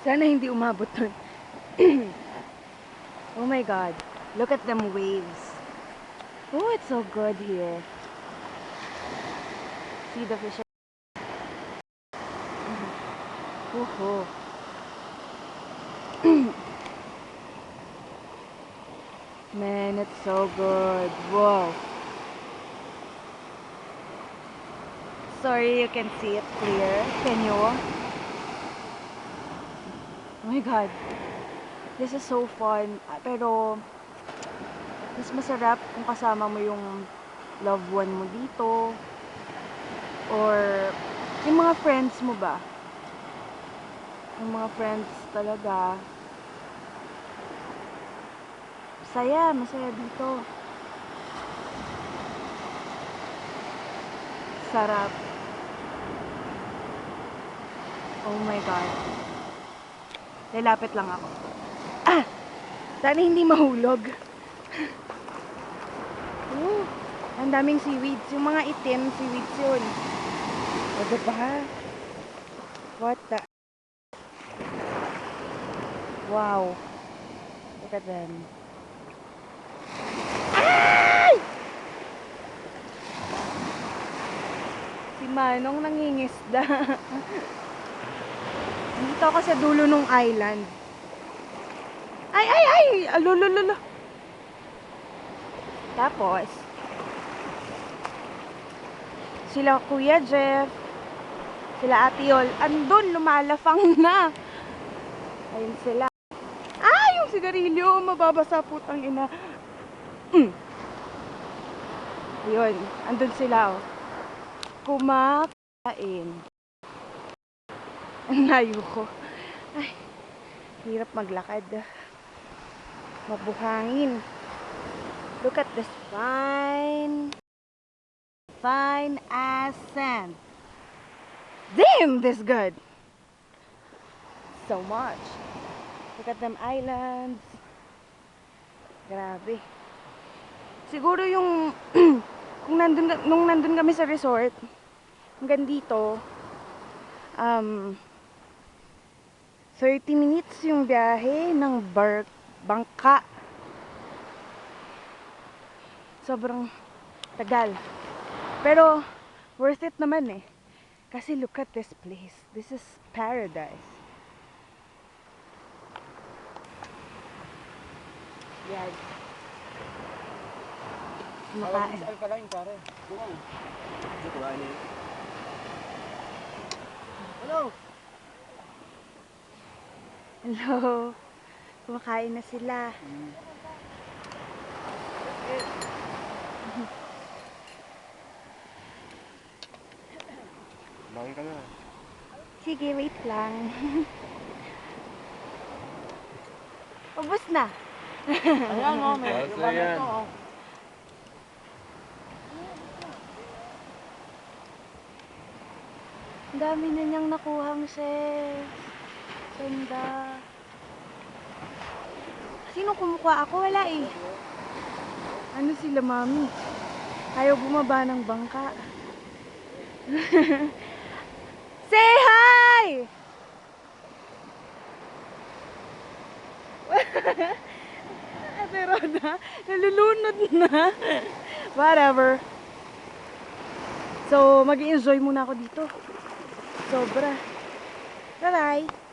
Sana hindi umabot dun. Oh my god. Look at them waves. Oh, it's so good here. See the fish. Oh. Man, it's so good. Whoa. Sorry, you can see it clear. Can you? Oh my god. This is so fun. Pero, mas masarap kung kasama mo yung loved one mo dito. Or, yung mga friends mo ba? Yung mga friends talaga. Masaya dito. Sarap. Oh my god. Lalapit lang ako. Sana hindi mahulog. Ang daming seaweeds. Yung mga itim, seaweeds yun. O diba? What the... Wow. Look at them. Ay! Si Manong nangingisda. Dito ako sa dulo ng island. Ay! Alulululu. Tapos, sila Kuya Jeff, sila Ate Yol, andun, lumalafang na. Ayun sila. Yung sigarilyo, mababasa putang ina. Ayun, andun sila, oh. Kumakain. Ang layo ko. Ay, hirap maglakad. Mabuhangin. Look at this fine ass sand. Damn, this good. So much. Look at them islands. Grabe. Siguro yung kung nung nandun kami sa resort, hanggang dito 30 minutes yung biyahe ng bangka. Sobrang tagal. Pero worth it naman eh. Kasi look at this place. This is paradise. Yan. Kumakain. Hello. Hello. Kumakain na sila. Bakit ka na? Sige, wait lang. Ubus na. Ayan o, may iba na ito o. Ang dami na niyang nakuhang sis. Ganda. Sino kumukuha ako? Wala eh. Ano sila, mami? Ayaw bumaba ng bangka. Say hi! Ate Roda, nalulunod na. Whatever. So, mag-i-enjoy muna ako dito. Sobra. Bye-bye!